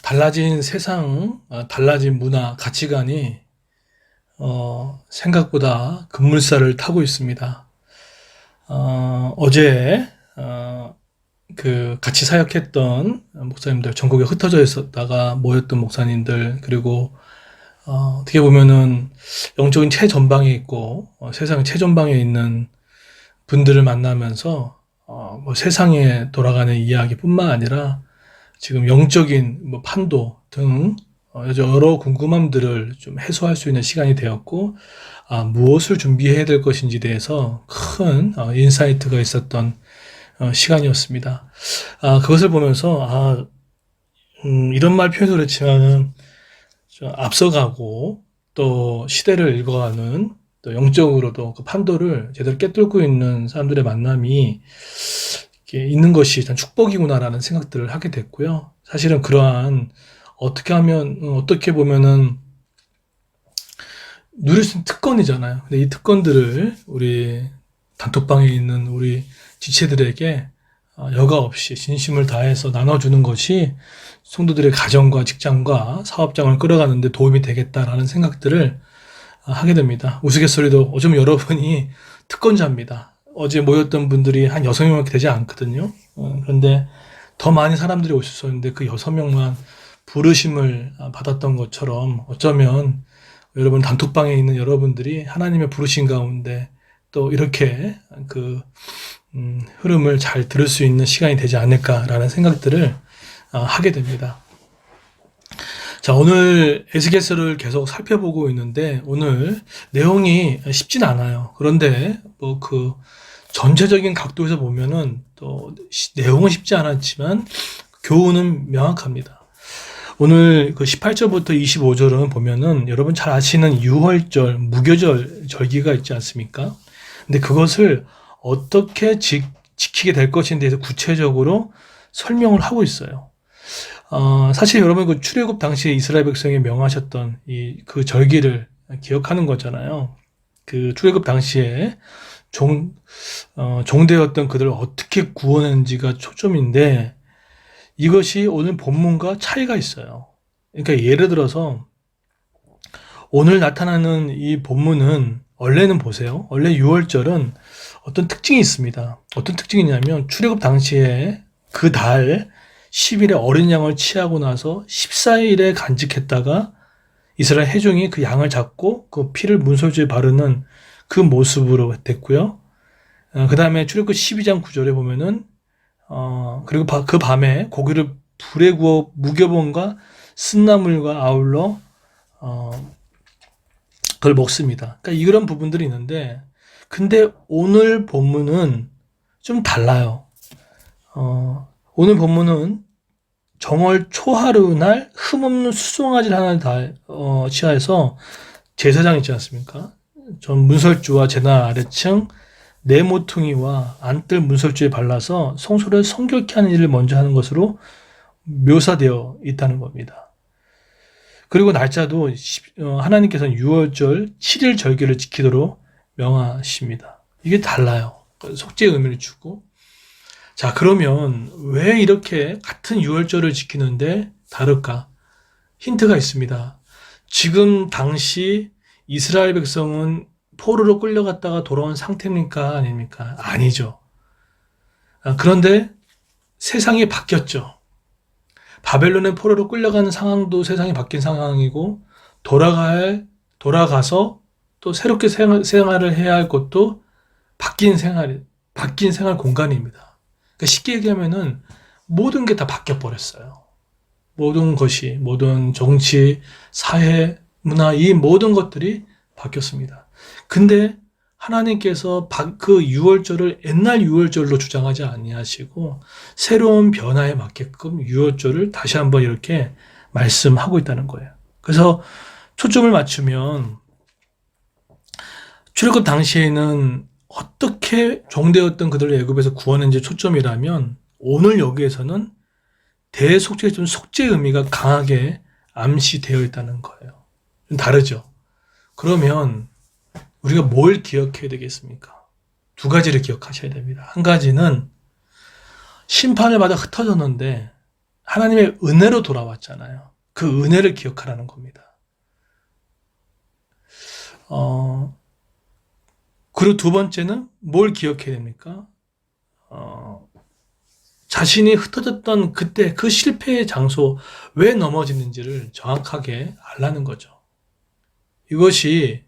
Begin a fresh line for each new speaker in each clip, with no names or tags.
달라진 세상, 달라진 문화, 가치관이 생각보다 급물살을 타고 있습니다. 어제 그 같이 사역했던 목사님들, 전국에 흩어져 있었다가 모였던 목사님들, 그리고 어떻게 보면은 영적인 최전방에 있고 세상의 최전방에 있는 분들을 만나면서 뭐 세상에 돌아가는 이야기뿐만 아니라 지금 영적인 뭐 판도 등 여러 궁금함들을 좀 해소할 수 있는 시간이 되었고, 무엇을 준비해야 될 것인지 대해서 큰 인사이트가 있었던 시간이었습니다. 그것을 보면서 이런 말 표현도 그렇지만은 좀 앞서가고 또 시대를 읽어가는, 또 영적으로도 그 판도를 제대로 깨뚫고 있는 사람들의 만남이 이렇게 있는 것이 일단 축복이구나라는 생각들을 하게 됐고요. 사실은 그러한 어떻게 보면은 누릴 수 있는 특권이잖아요. 근데 이 특권들을 우리 단톡방에 있는 우리 지체들에게 여과 없이 진심을 다해서 나눠주는 것이 성도들의 가정과 직장과 사업장을 끌어가는 데 도움이 되겠다라는 생각들을 하게 됩니다. 우스갯소리도 어쩌면 여러분이 특권자입니다. 어제 모였던 분들이 한 6명밖에 되지 않거든요. 그런데 더 많은 사람들이 오셨었는데 그 6명만 부르심을 받았던 것처럼, 어쩌면 여러분 단톡방에 있는 여러분들이 하나님의 부르심 가운데 또 이렇게 그 흐름을 잘 들을 수 있는 시간이 되지 않을까라는 생각들을 하게 됩니다. 자, 오늘 에스겔서를 계속 살펴보고 있는데 오늘 내용이 쉽진 않아요. 그런데 뭐 그 전체적인 각도에서 보면은 또 내용은 쉽지 않았지만 교훈은 명확합니다. 오늘 그 18절부터 25절은 보면은 여러분 잘 아시는 유월절, 무교절 절기가 있지 않습니까? 근데 그것을 어떻게 지키게 될 것인에 대해서 구체적으로 설명을 하고 있어요. 사실 여러분 그 출애굽 당시에 이스라엘 백성이 명하셨던 그 절기를 기억하는 거잖아요. 그 출애굽 당시에 종되었던 그들을 어떻게 구원했는지가 초점인데, 이것이 오늘 본문과 차이가 있어요. 그러니까 예를 들어서 오늘 나타나는 이 본문은, 원래는 보세요. 원래 6월절은 어떤 특징이 있습니다. 어떤 특징이냐면 출애굽 당시에 그 달 10일에 어린 양을 취하고 나서 14일에 간직했다가 이스라엘 회중이 그 양을 잡고 그 피를 문설주에 바르는 그 모습으로 됐고요. 그 다음에 출애굽 12장 9절에 보면은 그리고 그 밤에 고기를 불에 구워 무교본과 쓴나물과 아울러 그걸 먹습니다. 그러니까 이런 부분들이 있는데, 근데 오늘 본문은 좀 달라요. 오늘 본문은 정월 초하루날 흠없는 수송아지를 하나를 취하여서 제사장 있지 않습니까? 전 문설주와 제단 아래층 네 모퉁이와 안뜰 문설주에 발라서 성소를 성결케 하는 일을 먼저 하는 것으로 묘사되어 있다는 겁니다. 그리고 날짜도 하나님께서는 6월절 7일 절기를 지키도록 명하십니다. 이게 달라요. 속죄의 의미를 주고. 자, 그러면 왜 이렇게 같은 6월절을 지키는데 다를까? 힌트가 있습니다. 지금 당시 이스라엘 백성은 포로로 끌려갔다가 돌아온 상태입니까? 아닙니까? 아니죠. 그런데 세상이 바뀌었죠. 바벨론의 포로로 끌려가는 상황도 세상이 바뀐 상황이고, 돌아가서 또 새롭게 생활을 해야 할 것도 바뀐 생활 공간입니다. 그러니까 쉽게 얘기하면은 모든 게 다 바뀌어 버렸어요. 모든 정치, 사회, 문화, 이 모든 것들이 바뀌었습니다. 근데 하나님께서 그 6월절을 옛날 6월절로 주장하지 아니하시고 새로운 변화에 맞게끔 6월절을 다시 한번 이렇게 말씀하고 있다는 거예요. 그래서 초점을 맞추면 출애굽 당시에는 어떻게 종되었던 그들을 애굽에서 구원했는지 초점이라면, 오늘 여기에서는 대속죄의 좀 속죄의 의미가 강하게 암시되어 있다는 거예요. 좀 다르죠. 그러면 우리가 뭘 기억해야 되겠습니까? 두 가지를 기억하셔야 됩니다. 한 가지는 심판을 받아 흩어졌는데 하나님의 은혜로 돌아왔잖아요. 그 은혜를 기억하라는 겁니다. 그리고 두 번째는 뭘 기억해야 됩니까? 자신이 흩어졌던 그때 그 실패의 장소 왜 넘어지는지를 정확하게 알라는 거죠. 이것이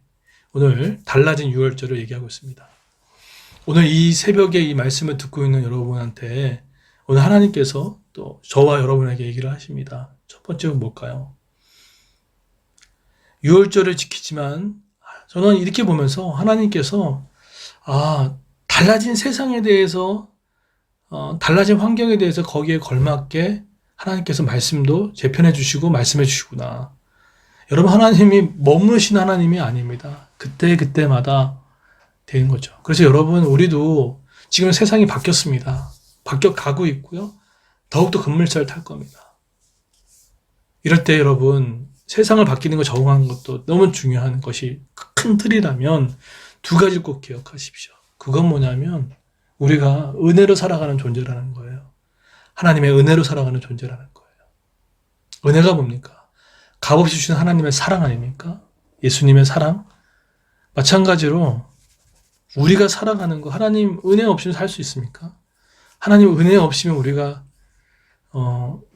오늘 달라진 유월절을 얘기하고 있습니다. 오늘 이 새벽에 이 말씀을 듣고 있는 여러분한테 오늘 하나님께서 또 저와 여러분에게 얘기를 하십니다. 첫 번째는 뭘까요? 유월절을 지키지만 저는 이렇게 보면서 하나님께서 달라진 세상에 대해서 달라진 환경에 대해서 거기에 걸맞게 하나님께서 말씀도 재편해 주시고 말씀해 주시구나. 여러분, 하나님이 머무르신 하나님이 아닙니다. 그때마다 되는 거죠. 그래서 여러분, 우리도 지금 세상이 바뀌었습니다. 바뀌어 가고 있고요. 더욱더 급물살을 탈 겁니다. 이럴 때 여러분, 세상을 바뀌는 거 적응하는 것도 너무 중요한 것이 큰 틀이라면 두 가지를 꼭 기억하십시오. 그건 뭐냐면 우리가 은혜로 살아가는 존재라는 거예요. 하나님의 은혜로 살아가는 존재라는 거예요. 은혜가 뭡니까? 값없이 주신 하나님의 사랑 아닙니까? 예수님의 사랑? 마찬가지로 우리가 살아가는 거 하나님 은혜 없이는 살 수 있습니까? 하나님 은혜 없이면 우리가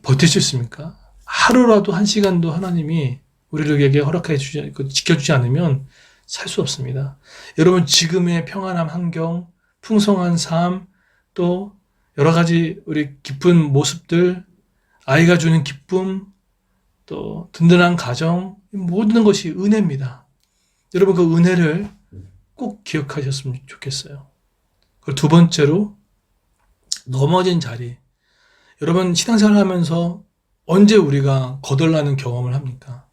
버틸 수 있습니까? 하루라도 한 시간도 하나님이 우리에게 허락해 주지, 지켜주지 않으면 살 수 없습니다. 여러분, 지금의 평안한 환경, 풍성한 삶, 또 여러 가지 우리 기쁜 모습들, 아이가 주는 기쁨, 또 든든한 가정, 모든 것이 은혜입니다. 여러분, 그 은혜를 꼭 기억하셨으면 좋겠어요. 그리고 두 번째로 넘어진 자리. 여러분, 신앙생활 하면서 언제 우리가 거덜나는 경험을 합니까?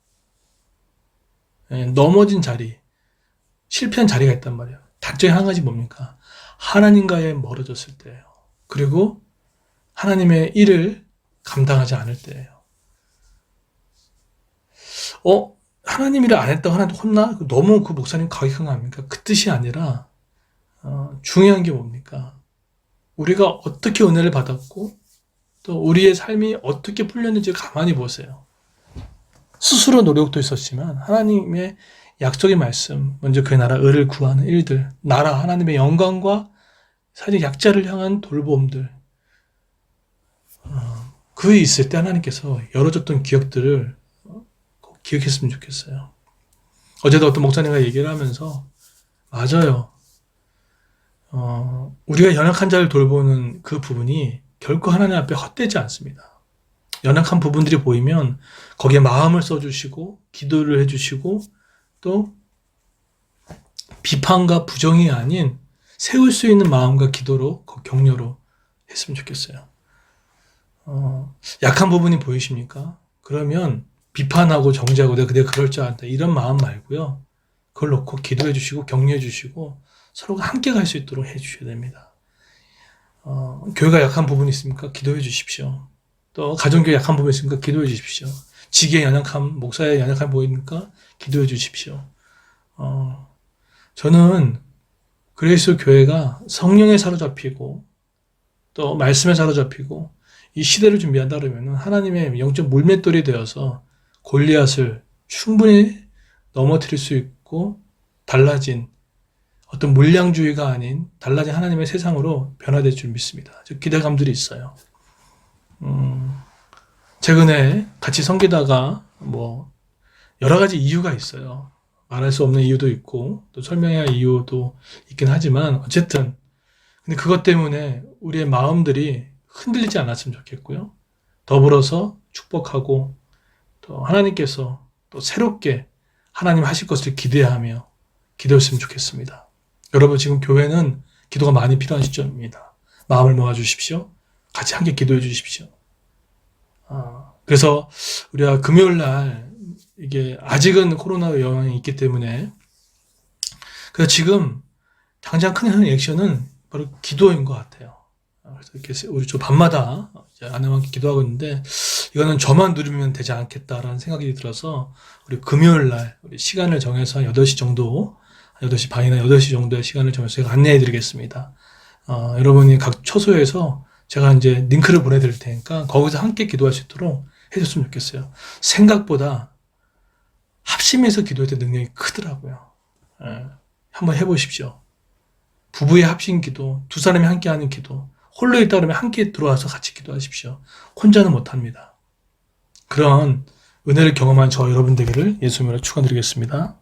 넘어진 자리, 실패한 자리가 있단 말이에요. 단점이 한 가지 뭡니까? 하나님과의 멀어졌을 때예요. 그리고 하나님의 일을 감당하지 않을 때예요. 하나님 일을 안 했다고 하나님 혼나? 너무 그 목사님 가격한 거 아닙니까? 그 뜻이 아니라 중요한 게 뭡니까? 우리가 어떻게 은혜를 받았고 또 우리의 삶이 어떻게 풀렸는지 가만히 보세요. 스스로 노력도 있었지만 하나님의 약속의 말씀, 먼저 그 나라 의를 구하는 일들, 나라 하나님의 영광과 사실 약자를 향한 돌봄들, 그 있을 때 하나님께서 열어줬던 기억들을 꼭 기억했으면 좋겠어요. 어제도 어떤 목사님과 얘기를 하면서 맞아요. 우리가 연약한 자를 돌보는 그 부분이 결코 하나님 앞에 헛되지 않습니다. 연약한 부분들이 보이면 거기에 마음을 써주시고 기도를 해주시고 또 비판과 부정이 아닌 세울 수 있는 마음과 기도로 격려로 했으면 좋겠어요. 약한 부분이 보이십니까? 그러면 비판하고 정죄하고 내가 그럴 줄 알았다 이런 마음 말고요. 그걸 놓고 기도해 주시고 격려해 주시고 서로가 함께 갈 수 있도록 해 주셔야 됩니다. 교회가 약한 부분이 있습니까? 기도해 주십시오. 또 가정교회 약한 부분이 있습니까? 기도해 주십시오. 지계의 연약함, 목사의 연약함 보이니까 기도해 주십시오. 저는 그리스도 교회가 성령에 사로잡히고 또 말씀에 사로잡히고 이 시대를 준비한다 그러면 하나님의 영적 물맷돌이 되어서 골리앗을 충분히 넘어뜨릴 수 있고 달라진 어떤 물량주의가 아닌 달라진 하나님의 세상으로 변화될 줄 믿습니다. 기대감들이 있어요. 최근에 같이 섬기다가 여러 가지 이유가 있어요. 말할 수 없는 이유도 있고 또 설명해야 할 이유도 있긴 하지만 어쨌든 근데 그것 때문에 우리의 마음들이 흔들리지 않았으면 좋겠고요. 더불어서 축복하고 또 하나님께서 또 새롭게 하나님 하실 것을 기대하며 기도했으면 좋겠습니다. 여러분, 지금 교회는 기도가 많이 필요한 시점입니다. 마음을 모아주십시오. 같이 함께 기도해 주십시오. 그래서 우리가 금요일 날 이게 아직은 코로나 영향이 있기 때문에 그래서 지금 당장 큰 액션은 바로 기도인 것 같아요. 그래서 이렇게 우리 저 밤마다 아내와 함께 기도하고 있는데 이거는 저만 누리면 되지 않겠다라는 생각이 들어서 우리 금요일 날 우리 시간을 정해서 8시 정도 8시 반이나 8시 정도의 시간을 정해서 제가 안내해 드리겠습니다. 여러분이 각 처소에서 제가 이제 링크를 보내드릴 테니까 거기서 함께 기도할 수 있도록 해줬으면 좋겠어요. 생각보다 합심해서 기도할 때 능력이 크더라고요. 예, 한번 해보십시오. 부부의 합심 기도, 두 사람이 함께 하는 기도, 홀로 있다 그러면 함께 들어와서 같이 기도하십시오. 혼자는 못합니다. 그런 은혜를 경험한 저 여러분 되기를 예수님으로 축원드리겠습니다.